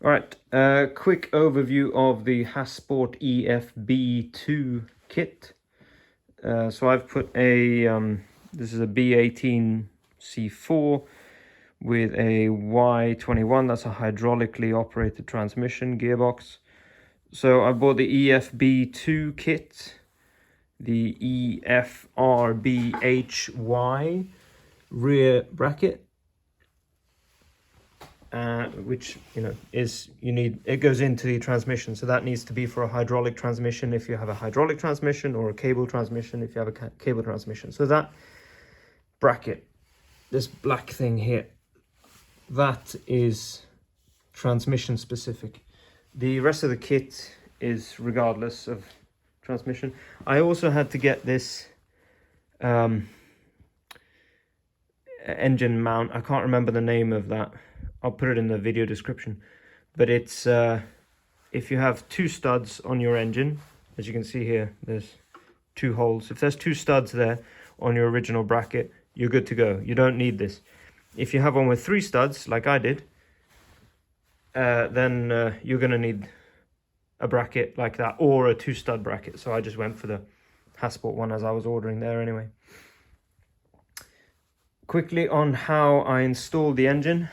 All right, quick overview of the Hasport EFB2 kit. So I've put a, this is a B18C4 with a Y21, that's a hydraulically operated transmission gearbox. So I bought the EFB2 kit, the EFRBHY rear bracket. Which it goes into the transmission, so that needs to be for a hydraulic transmission if you have a hydraulic transmission, or a cable transmission if you have a cable transmission. So that bracket, this black thing here, that is transmission specific. The rest of the kit is regardless of transmission. I also had to get this engine mount. I can't remember the name of that. I'll put it in the video description, but it's if you have two studs on your engine, as you can see here, there's two holes. If there's two studs there on your original bracket, you're good to go. You don't need this. If you have one with three studs, like I did, then you're going to need a bracket like that, or a two stud bracket. So I just went for the Hasport one, as I was ordering there anyway. Quickly on how I installed the engine.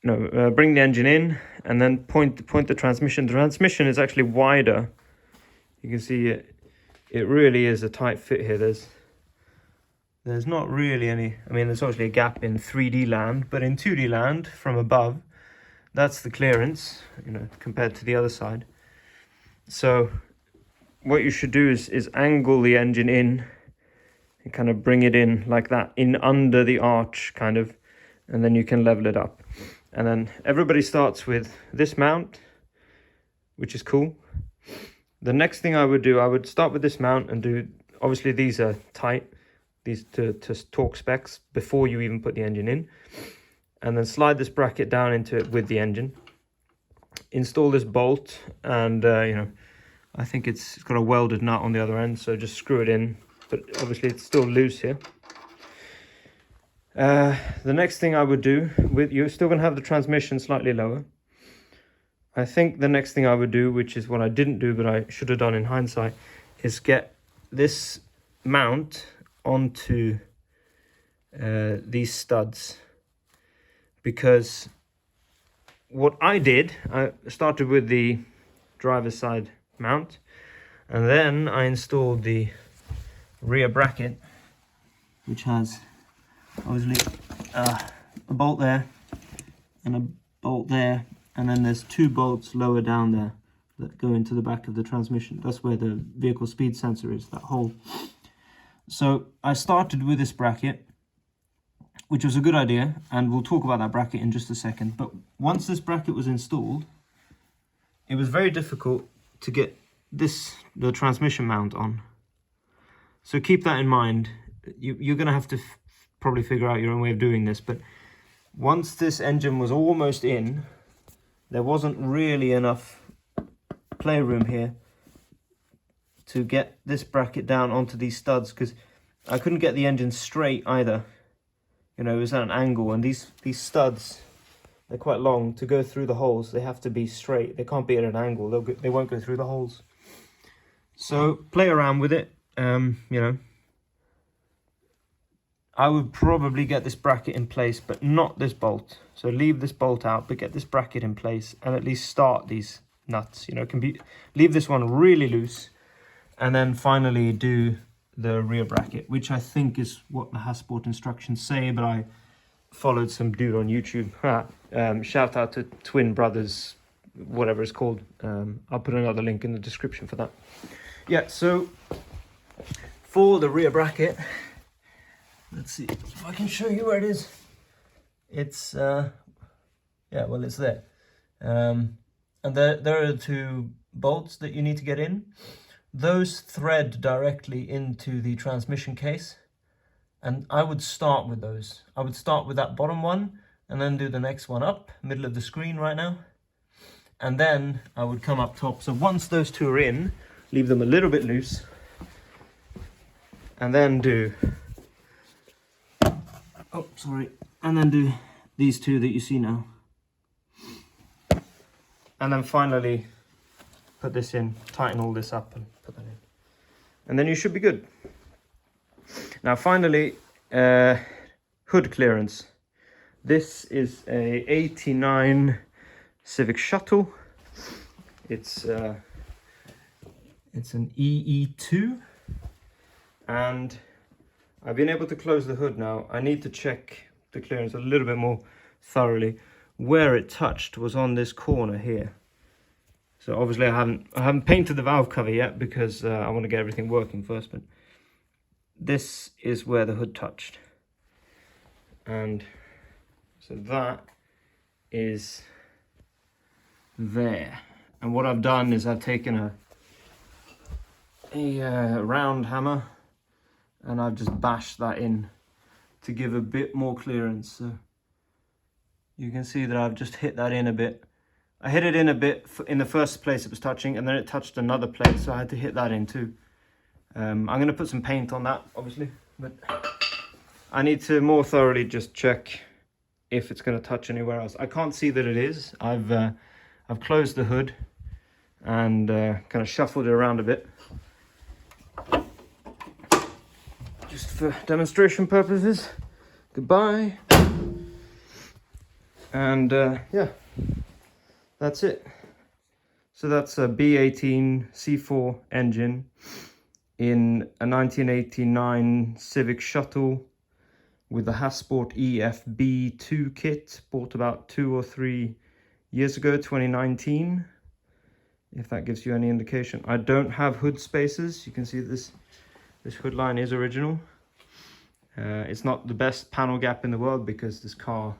Bring the engine in and then point the transmission. The transmission is actually wider. You can see it really is a tight fit here. There's not really any, there's obviously a gap in 3D land, but in 2D land from above, that's the clearance, compared to the other side. So what you should do is angle the engine in and kind of bring it in like that, in under the arch kind of, and then you can level it up. And then everybody starts with this mount, which is cool. The next thing I would do, I would start with this mount and do, obviously these are tight, these to torque specs before you even put the engine in, and then slide this bracket down into it with the engine. Install this bolt, and I think it's got a welded nut on the other end, so just screw it in. But obviously it's still loose here. The next thing I would do, you're still going to have the transmission slightly lower. I think the next thing I would do, which is what I didn't do but I should have done in hindsight, is get this mount onto these studs. Because what I did, I started with the driver's side mount, and then I installed the rear bracket, which has obviously a bolt there and a bolt there, and then there's two bolts lower down there that go into the back of the transmission. That's where the vehicle speed sensor is, that hole. So I started with this bracket, which was a good idea, and we'll talk about that bracket in just a second. But once this bracket was installed, it was very difficult to get the transmission mount on. So keep that in mind. You're going to have to probably figure out your own way of doing this. But once this engine was almost in, there wasn't really enough playroom here to get this bracket down onto these studs, because I couldn't get the engine straight either. It was at an angle, and these studs, they're quite long. To go through the holes, they have to be straight. They can't be at an angle. They won't go through the holes. So play around with it. I would probably get this bracket in place, but not this bolt. So leave this bolt out, but get this bracket in place, and at least start these nuts. Leave this one really loose, and then finally do the rear bracket, which I think is what the Hasport instructions say, but I followed some dude on YouTube. Shout out to Twin Brothers, whatever it's called. I'll put another link in the description for that. Yeah, so for the rear bracket, let's see if I can show you where it is. It's it's there. And there are two bolts that you need to get in. Those thread directly into the transmission case, and I would start with those. I would start with that bottom one and then do the next one up, middle of the screen right now, and then I would come up top. So once those two are in, leave them a little bit loose, and then do and then do these two that you see now. And then finally put this in, tighten all this up and put that in. And then you should be good. Now finally, hood clearance. This is a 89 Civic Shuttle. It's an EE2, and I've been able to close the hood now. I need to check the clearance a little bit more thoroughly. Where it touched was on this corner here. So obviously I haven't painted the valve cover yet because I want to get everything working first, but this is where the hood touched. And so that is there. And what I've done is I've taken a round hammer and I've just bashed that in to give a bit more clearance. So you can see that I've just hit that in a bit. I hit it in a bit in the first place it was touching, and then it touched another place, so I had to hit that in too. I'm going to put some paint on that, obviously, but I need to more thoroughly just check if it's going to touch anywhere else. I can't see that it is. I've closed the hood and kind of shuffled it around a bit, just for demonstration purposes. Goodbye. And yeah, that's it. So that's a B18 C4 engine in a 1989 Civic Shuttle with the Hasport EFB2 kit, bought about 2 or 3 years ago, 2019, if that gives you any indication. I don't have hood spacers. You can see this hood line is original. It's not the best panel gap in the world because this car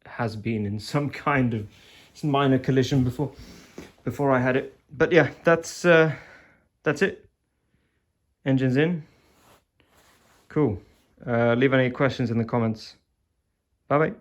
has been in some kind of minor collision before I had it. But yeah, that's it. Engine's in. Cool. Leave any questions in the comments. Bye bye.